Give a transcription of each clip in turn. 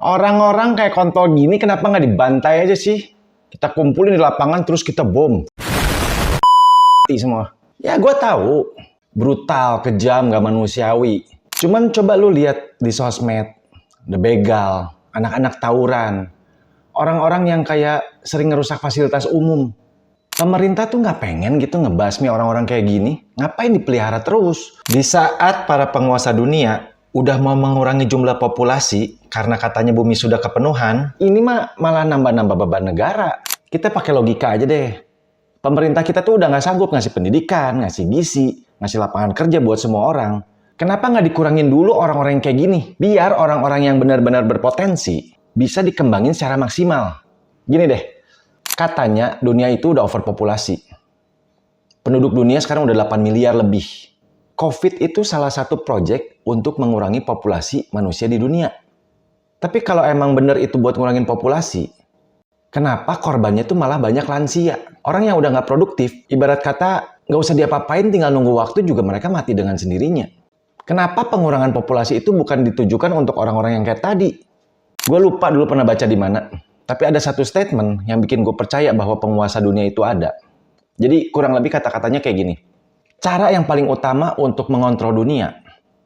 Orang-orang kayak kontol gini kenapa nggak dibantai aja sih? Kita kumpulin di lapangan terus kita bom. Mati semua. Ya gue tahu, brutal, kejam, nggak manusiawi. Cuman coba lu lihat di sosmed, ada begal, anak-anak tawuran, orang-orang yang kayak sering ngerusak fasilitas umum. Pemerintah tuh nggak pengen gitu ngebasmi orang-orang kayak gini. Ngapain dipelihara terus? Di saat para penguasa dunia udah mau mengurangi jumlah populasi karena katanya bumi sudah kepenuhan, ini mah malah nambah-nambah beban negara. Kita pakai logika aja deh. Pemerintah kita tuh udah nggak sanggup ngasih pendidikan, ngasih gizi, ngasih lapangan kerja buat semua orang. Kenapa nggak dikurangin dulu orang-orang yang kayak gini? Biar orang-orang yang benar-benar berpotensi bisa dikembangin secara maksimal. Gini deh, katanya dunia itu udah overpopulasi. Penduduk dunia sekarang udah 8 miliar lebih. COVID itu salah satu proyek untuk mengurangi populasi manusia di dunia. Tapi kalau emang bener itu buat ngurangin populasi, kenapa korbannya tuh malah banyak lansia? Orang yang udah nggak produktif, ibarat kata nggak usah diapa-apain, tinggal nunggu waktu juga mereka mati dengan sendirinya. Kenapa pengurangan populasi itu bukan ditujukan untuk orang-orang yang kayak tadi? Gue lupa dulu pernah baca di mana. Tapi ada satu statement yang bikin gue percaya bahwa penguasa dunia itu ada. Jadi kurang lebih kata-katanya kayak gini. Cara yang paling utama untuk mengontrol dunia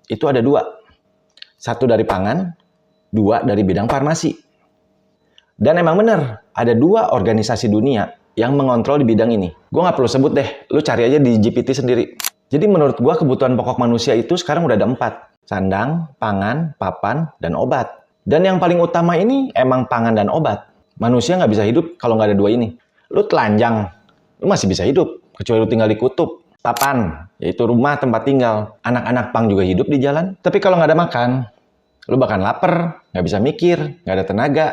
itu ada dua. Satu dari pangan, dua dari bidang farmasi. Dan emang bener, ada dua organisasi dunia yang mengontrol di bidang ini. Gue nggak perlu sebut deh, lu cari aja di GPT sendiri. Jadi menurut gue kebutuhan pokok manusia itu sekarang udah ada 4. Sandang, pangan, papan, dan obat. Dan yang paling utama ini emang pangan dan obat. Manusia nggak bisa hidup kalau nggak ada dua ini. Lu telanjang, lu masih bisa hidup, kecuali lu tinggal di kutub. Papan, yaitu rumah tempat tinggal. Anak-anak pang juga hidup di jalan. Tapi kalau nggak ada makan, lu bahkan lapar, nggak bisa mikir, nggak ada tenaga,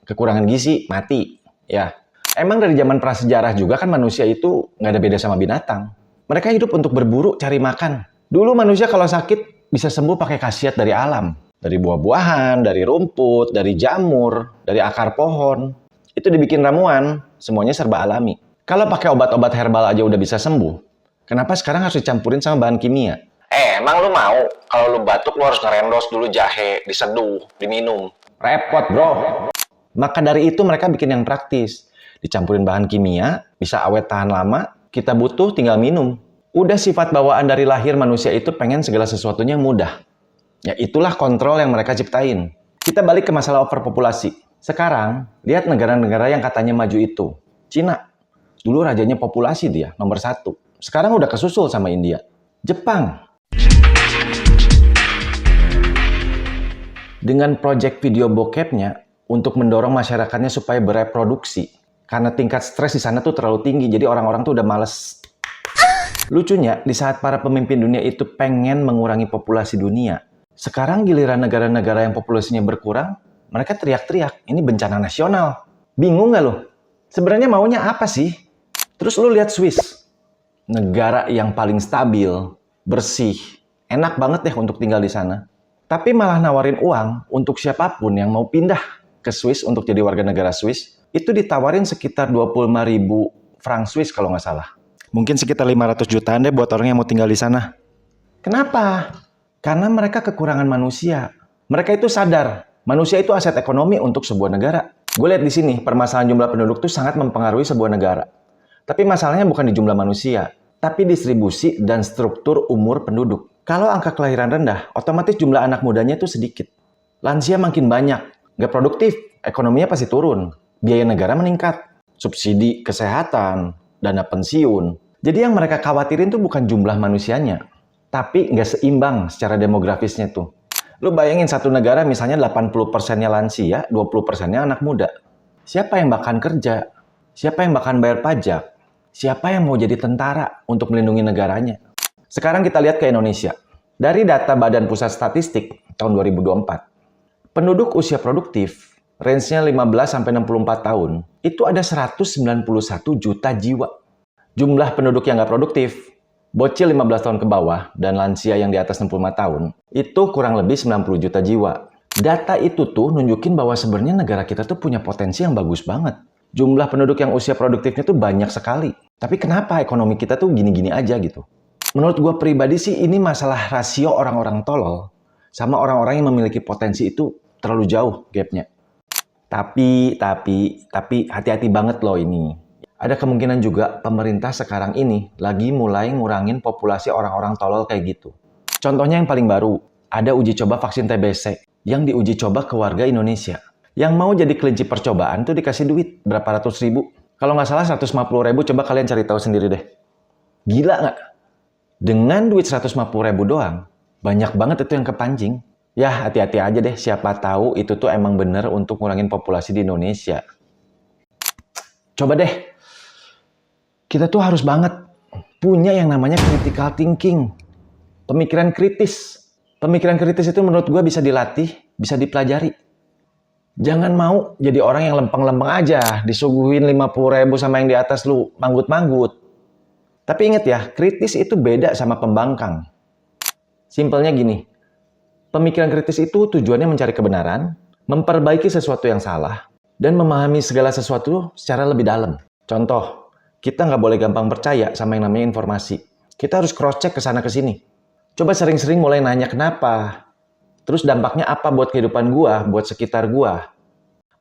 kekurangan gizi, mati. Ya, emang dari zaman prasejarah juga kan manusia itu nggak ada beda sama binatang. Mereka hidup untuk berburu, cari makan. Dulu manusia kalau sakit bisa sembuh pakai khasiat dari alam. Dari buah-buahan, dari rumput, dari jamur, dari akar pohon. Itu dibikin ramuan, semuanya serba alami. Kalau pakai obat-obat herbal aja udah bisa sembuh, kenapa sekarang harus dicampurin sama bahan kimia? Emang lu mau kalau lu batuk lu harus ngerendos dulu jahe, diseduh, diminum. Repot, bro. Maka dari itu mereka bikin yang praktis. Dicampurin bahan kimia, bisa awet tahan lama, kita butuh tinggal minum. Udah sifat bawaan dari lahir manusia itu pengen segala sesuatunya mudah. Ya itulah kontrol yang mereka ciptain. Kita balik ke masalah overpopulasi. Sekarang, lihat negara-negara yang katanya maju itu. Cina. Dulu rajanya populasi dia, nomor 1. Sekarang udah kesusul sama India. Jepang. Dengan proyek video bokepnya untuk mendorong masyarakatnya supaya bereproduksi. Karena tingkat stres di sana tuh terlalu tinggi, jadi orang-orang tuh udah males. Lucunya, di saat para pemimpin dunia itu pengen mengurangi populasi dunia, sekarang giliran negara-negara yang populasinya berkurang, mereka teriak-teriak, ini bencana nasional. Bingung nggak lo? Sebenarnya maunya apa sih? Terus lo lihat Swiss. Negara yang paling stabil, bersih, enak banget deh untuk tinggal di sana. Tapi malah nawarin uang untuk siapapun yang mau pindah ke Swiss untuk jadi warga negara Swiss, itu ditawarin sekitar 25.000 franc Swiss kalau nggak salah. Mungkin sekitar 500 jutaan deh buat orang yang mau tinggal di sana. Kenapa? Karena mereka kekurangan manusia. Mereka itu sadar, manusia itu aset ekonomi untuk sebuah negara. Gue lihat di sini, permasalahan jumlah penduduk itu sangat mempengaruhi sebuah negara. Tapi masalahnya bukan di jumlah manusia, tapi distribusi dan struktur umur penduduk. Kalau angka kelahiran rendah, otomatis jumlah anak mudanya itu sedikit. Lansia makin banyak, nggak produktif, ekonominya pasti turun. Biaya negara meningkat, subsidi kesehatan, dana pensiun. Jadi yang mereka khawatirin tuh bukan jumlah manusianya, tapi nggak seimbang secara demografisnya tuh. Lu bayangin satu negara misalnya 80%-nya lansia, 20%-nya anak muda. Siapa yang bakal kerja? Siapa yang bakal bayar pajak? Siapa yang mau jadi tentara untuk melindungi negaranya? Sekarang kita lihat ke Indonesia. Dari data Badan Pusat Statistik tahun 2024, penduduk usia produktif, range-nya 15-64 tahun, itu ada 191 juta jiwa. Jumlah penduduk yang nggak produktif, bocil 15 tahun ke bawah, dan lansia yang di atas 65 tahun, itu kurang lebih 90 juta jiwa. Data itu tuh nunjukin bahwa sebenarnya negara kita tuh punya potensi yang bagus banget. Jumlah penduduk yang usia produktifnya tuh banyak sekali. Tapi kenapa ekonomi kita tuh gini-gini aja gitu? Menurut gue pribadi sih ini masalah rasio orang-orang tolol sama orang-orang yang memiliki potensi itu terlalu jauh gapnya. Tapi hati-hati banget loh ini. Ada kemungkinan juga pemerintah sekarang ini lagi mulai ngurangin populasi orang-orang tolol kayak gitu. Contohnya yang paling baru, ada uji coba vaksin TBC yang diuji coba ke warga Indonesia. Yang mau jadi kelinci percobaan tuh dikasih duit berapa ratus ribu. Kalau nggak salah 150.000, coba kalian cari tahu sendiri deh. Gila nggak? Dengan duit 150.000 doang, banyak banget itu yang kepancing. Ya hati-hati aja deh, siapa tahu itu tuh emang bener untuk ngurangin populasi di Indonesia. Coba deh, kita tuh harus banget punya yang namanya critical thinking. Pemikiran kritis. Pemikiran kritis itu menurut gue bisa dilatih, bisa dipelajari. Jangan mau jadi orang yang lempeng-lempeng aja, disuguhin 50.000 sama yang di atas lu manggut-manggut. Tapi inget ya, kritis itu beda sama pembangkang. Simpelnya gini, pemikiran kritis itu tujuannya mencari kebenaran, memperbaiki sesuatu yang salah, dan memahami segala sesuatu secara lebih dalam. Contoh, kita nggak boleh gampang percaya sama yang namanya informasi. Kita harus cross-check ke sana ke sini. Coba sering-sering mulai nanya kenapa. Terus dampaknya apa buat kehidupan gua, buat sekitar gua.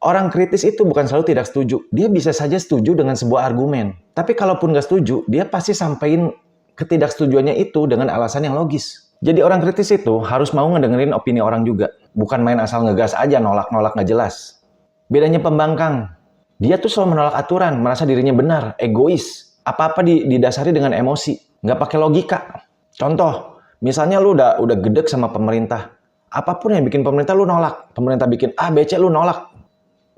Orang kritis itu bukan selalu tidak setuju. Dia bisa saja setuju dengan sebuah argumen. Tapi kalaupun nggak setuju, dia pasti sampein ketidaksetujuannya itu dengan alasan yang logis. Jadi orang kritis itu harus mau ngedengerin opini orang juga. Bukan main asal ngegas aja, nolak-nolak nggak jelas. Bedanya pembangkang. Dia tuh selalu menolak aturan, merasa dirinya benar, egois. Apa-apa didasari dengan emosi, nggak pakai logika. Contoh, misalnya lu udah gedek sama pemerintah. Apapun yang bikin pemerintah lu nolak. Pemerintah bikin A, B, C lu nolak.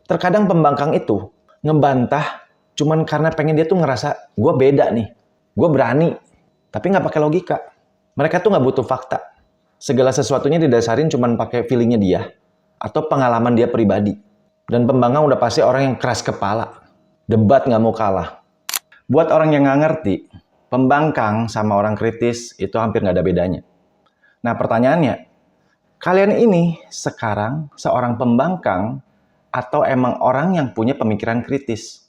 Terkadang pembangkang itu ngebantah cuman karena pengen dia tuh ngerasa gue beda nih, gue berani, tapi nggak pakai logika. Mereka tuh nggak butuh fakta. Segala sesuatunya didasarin cuman pakai feelingnya dia atau pengalaman dia pribadi. Dan pembangkang udah pasti orang yang keras kepala, debat nggak mau kalah. Buat orang yang nggak ngerti, pembangkang sama orang kritis itu hampir nggak ada bedanya. Nah pertanyaannya, kalian ini sekarang seorang pembangkang atau emang orang yang punya pemikiran kritis?